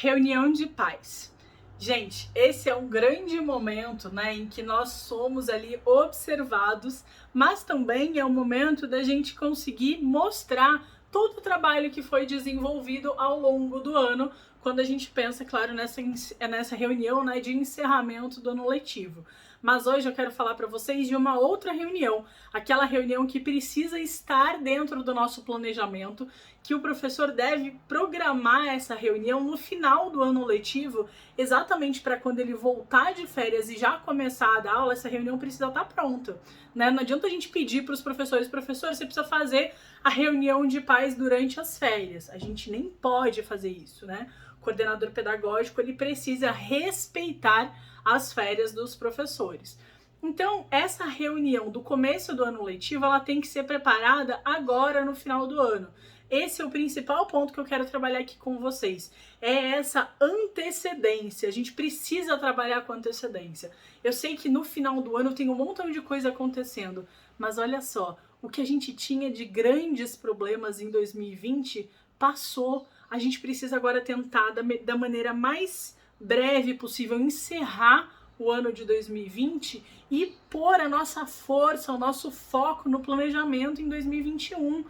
Reunião de pais. Gente, esse é um grande momento, né, em que nós somos ali observados, mas também é o momento da gente conseguir mostrar todo o trabalho que foi desenvolvido ao longo do ano, quando a gente pensa, claro, nessa reunião, né, de encerramento do ano letivo. Mas hoje eu quero falar para vocês de uma outra reunião, aquela reunião que precisa estar dentro do nosso planejamento, que o professor deve programar essa reunião no final do ano letivo, exatamente para quando ele voltar de férias e já começar a dar aula, essa reunião precisa estar pronta, né? Não adianta a gente pedir para os professores, professor, você precisa fazer a reunião de pais durante as férias. A gente nem pode fazer isso, né? O coordenador pedagógico, ele precisa respeitar as férias dos professores. Então, essa reunião do começo do ano letivo, ela tem que ser preparada agora no final do ano. Esse é o principal ponto que eu quero trabalhar aqui com vocês. É essa antecedência. A gente precisa trabalhar com antecedência. Eu sei que no final do ano tem um montão de coisa acontecendo, mas olha só, o que a gente tinha de grandes problemas em 2020 passou. A gente precisa agora tentar, da maneira mais breve possível, encerrar o ano de 2020 e pôr a nossa força, o nosso foco no planejamento em 2021,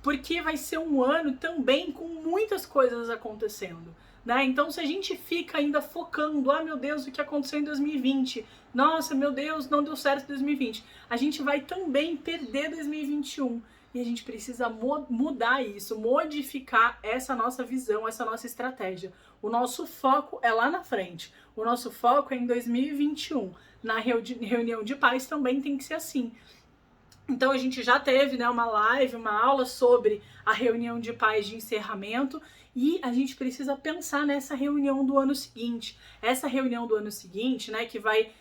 porque vai ser um ano também com muitas coisas acontecendo, né? Então, se a gente fica ainda focando, meu Deus, o que aconteceu em 2020, nossa, meu Deus, não deu certo em 2020, a gente vai também perder 2021. E a gente precisa mudar isso, modificar essa nossa visão, essa nossa estratégia. O nosso foco é lá na frente. O nosso foco é em 2021. Na reunião de pais também tem que ser assim. Então a gente já teve, né, uma live, uma aula sobre a reunião de pais de encerramento e a gente precisa pensar nessa reunião do ano seguinte. Essa reunião do ano seguinte, né, que vai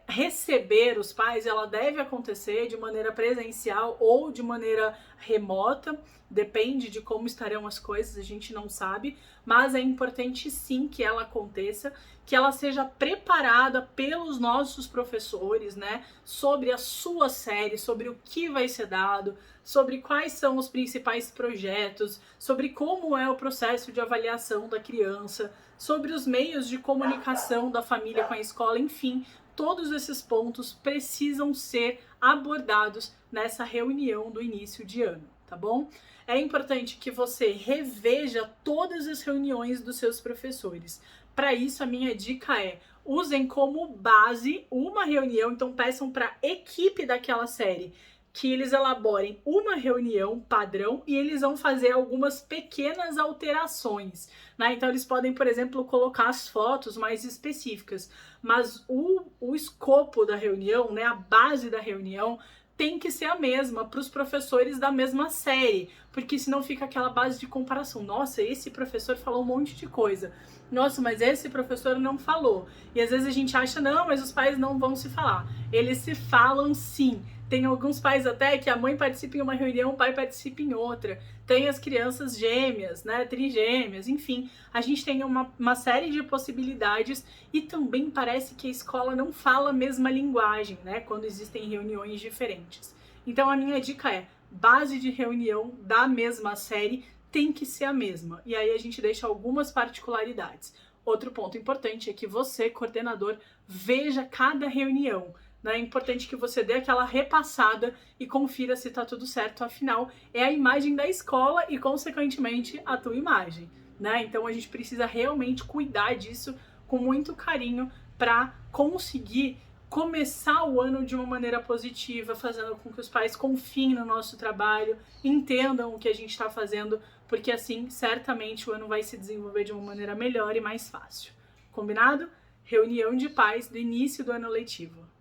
receber os pais, ela deve acontecer de maneira presencial ou de maneira remota, depende de como estarão as coisas, a gente não sabe, mas é importante sim que ela aconteça, que ela seja preparada pelos nossos professores, né, sobre a sua série, sobre o que vai ser dado, sobre quais são os principais projetos, sobre como é o processo de avaliação da criança, sobre os meios de comunicação da família com a escola, enfim, todos esses pontos precisam ser abordados nessa reunião do início de ano, tá bom? É importante que você reveja todas as reuniões dos seus professores. Para isso, a minha dica é: usem como base uma reunião, então peçam para a equipe daquela série que eles elaborem uma reunião padrão e eles vão fazer algumas pequenas alterações, né? Então eles podem, por exemplo, colocar as fotos mais específicas, mas o escopo da reunião, né, a base da reunião tem que ser a mesma para os professores da mesma série, porque senão fica aquela base de comparação. Nossa, esse professor falou um monte de coisa. Nossa, mas esse professor não falou. E às vezes a gente acha, não, mas os pais não vão se falar. Eles se falam sim. Tem alguns pais até que a mãe participa em uma reunião, o pai participa em outra. Tem as crianças gêmeas, né, trigêmeas, enfim. A gente tem uma série de possibilidades e também parece que a escola não fala a mesma linguagem, né, quando existem reuniões diferentes. Então a minha dica é: base de reunião da mesma série tem que ser a mesma. E aí a gente deixa algumas particularidades. Outro ponto importante é que você, coordenador, veja cada reunião. É importante que você dê aquela repassada e confira se está tudo certo, afinal, é a imagem da escola e, consequentemente, a tua imagem, né? Então a gente precisa realmente cuidar disso com muito carinho para conseguir começar o ano de uma maneira positiva, fazendo com que os pais confiem no nosso trabalho, entendam o que a gente está fazendo, porque assim, certamente, o ano vai se desenvolver de uma maneira melhor e mais fácil. Combinado? Reunião de pais do início do ano letivo.